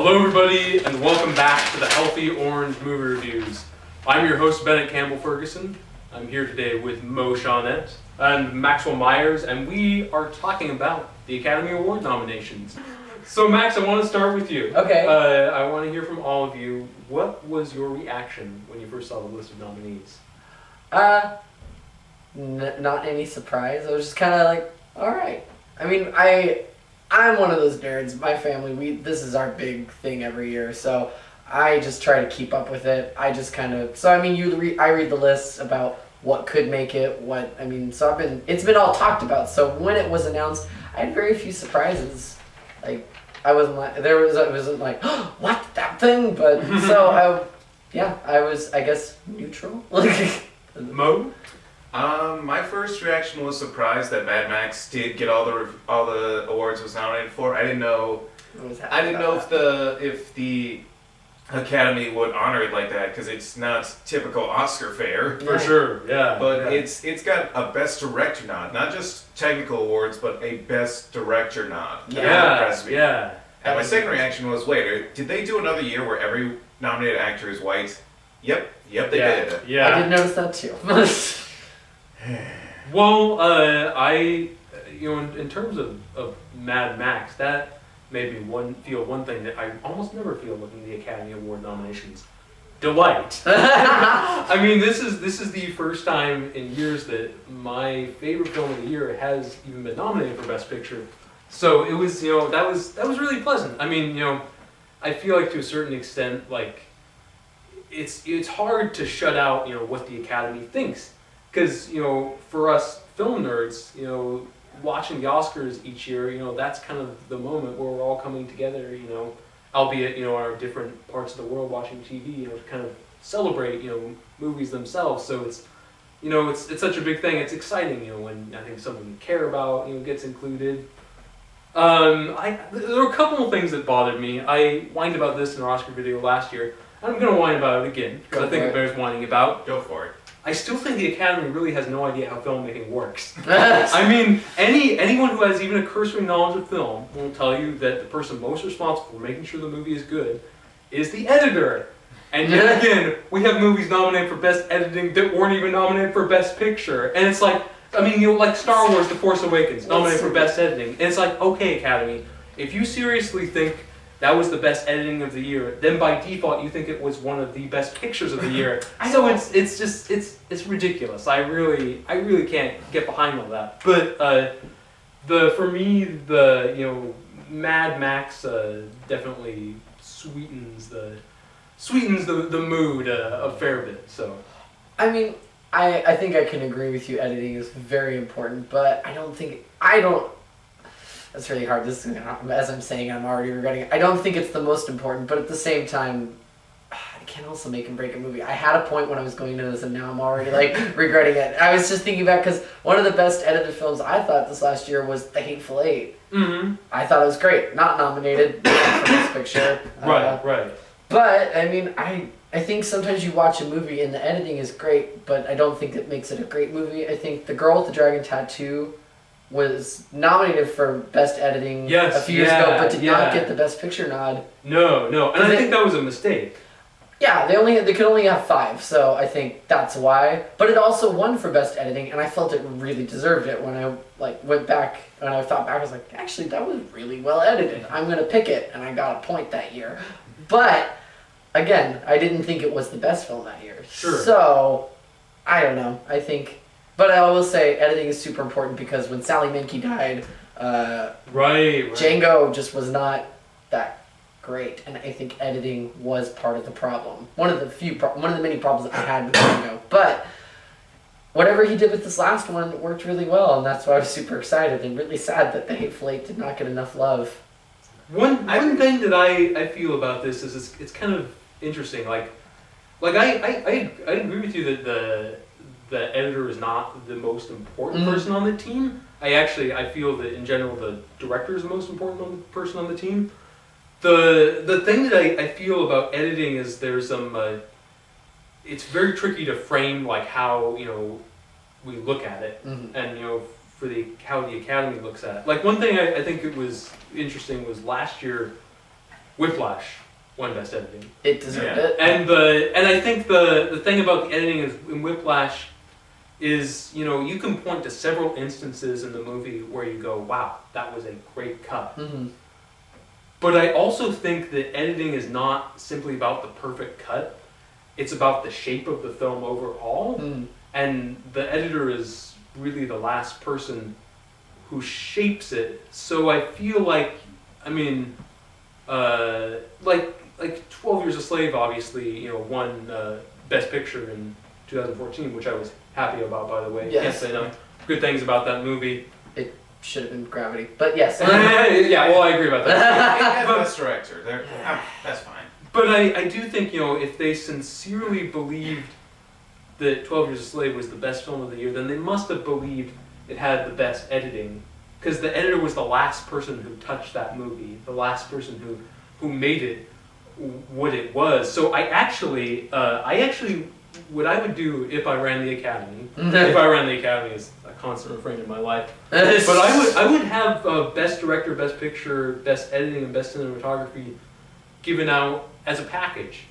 Hello everybody and welcome back to the Healthy Orange Movie Reviews. I'm your host Bennett Campbell Ferguson. I'm here today with Mo Shaunette and Maxwell Meyers, and we are talking about the Academy Award nominations. So Max, I want to start with you. Okay. I want to hear from all of you. What was your reaction when you first saw the list of nominees? Not any surprise. I was just kind of like, all right. I mean, I'm one of those nerds. My family, this is our big thing every year, so I just try to keep up with it. I just kind of, I read the lists about what could make it, it's been all talked about. So when it was announced, I had very few surprises. Like, I wasn't like, oh, what, that thing? But, I was, I guess, neutral. Mo? My first reaction was surprised that Mad Max did get all the awards it was nominated for. I didn't know if the Academy would honor it like that, because it's not typical Oscar fare. For sure, yeah. But it's got a Best Director nod, not just technical awards, but a Best Director nod. Yeah. And my second reaction was, wait, did they do another year where every nominated actor is white? Yep, they did. Yeah. I did notice that too. Well, in terms of Mad Max, that made me one thing that I almost never feel looking at the Academy Award nominations: delight. I mean, this is the first time in years that my favorite film of the year has even been nominated for Best Picture. So it was, that was really pleasant. I mean, I feel like to a certain extent, like it's hard to shut out, what the Academy thinks. Because, for us film nerds, watching the Oscars each year, that's kind of the moment where we're all coming together, albeit, our different parts of the world watching TV, to kind of celebrate, movies themselves. So it's, it's such a big thing. It's exciting, when I think something you care about, gets included. There were a couple of things that bothered me. I whined about this in our Oscar video last year. I'm going to whine about it again, because I think it bears whining about. Go for it. I still think the Academy really has no idea how filmmaking works. I mean, anyone who has even a cursory knowledge of film will tell you that the person most responsible for making sure the movie is good is the editor. And yet again, we have movies nominated for Best Editing that weren't even nominated for Best Picture. And it's like, like Star Wars The Force Awakens, nominated for Best Editing. And it's like, okay, Academy, if you seriously think that was the best editing of the year, then by default you think it was one of the best pictures of the year. So it's ridiculous. I really can't get behind all that. But for me the Mad Max definitely sweetens the mood a fair bit. So I mean, I think I can agree with you. Editing is very important, but that's really hard. As I'm saying, I'm already regretting it. I don't think it's the most important, but at the same time, it can also make and break a movie. I had a point when I was going into this, and now I'm already regretting it. I was just thinking back, because one of the best edited films I thought this last year was The Hateful Eight. Mm-hmm. I thought it was great. Not nominated for Best Picture. Right. But I mean, I think sometimes you watch a movie and the editing is great, but I don't think it makes it a great movie. I think The Girl with the Dragon Tattoo was nominated for Best Editing a few years ago, but did not get the Best Picture nod. No, and I think that was a mistake. Yeah, they could only have 5, so I think that's why. But it also won for Best Editing, and I felt it really deserved it when I went back and I thought back. I was like, actually, that was really well edited. I'm gonna pick it, and I got a point that year. But again, I didn't think it was the best film that year. Sure. So I don't know. But I will say editing is super important, because when Sally Menke died, right. Django just was not that great, and I think editing was part of the problem. One of the many problems that I had with Django. But whatever he did with this last one worked really well, and that's why I was super excited and really sad that The Hateful Eight did not get enough love. One thing that I feel about this is it's kind of interesting. Like I agree with you that the editor is not the most important person on the team. I feel that in general the director is the most important person on the team. The thing that I feel about editing is there's some it's very tricky to frame how we look at it, and for how the Academy looks at it. Like, one thing I think it was interesting was last year, Whiplash won Best Editing. It deserved Yeah. it. And I think the thing about the editing is in Whiplash is, you know, you can point to several instances in the movie where you go, wow, that was a great cut. Mm-hmm. But I also think that editing is not simply about the perfect cut. It's about the shape of the film overall. Mm. And The editor is really the last person who shapes it. So I feel like, I mean, like 12 Years a Slave obviously, you know, won Best Picture in 2014, which I was happy about, by the way. Yes. Can't say enough good things about that movie. It should have been Gravity, but yes. Yeah, well, I agree about that. Best director. That's fine. But I do think, you know, if they sincerely believed that 12 Years a Slave was the best film of the year, then they must have believed it had the best editing. Because the editor was the last person who touched that movie, the last person who made it what it was. So I actually, what I would do if I ran the Academy, if I ran the Academy is a constant refrain in my life, but I would have Best Director, Best Picture, Best Editing, and Best Cinematography given out as a package.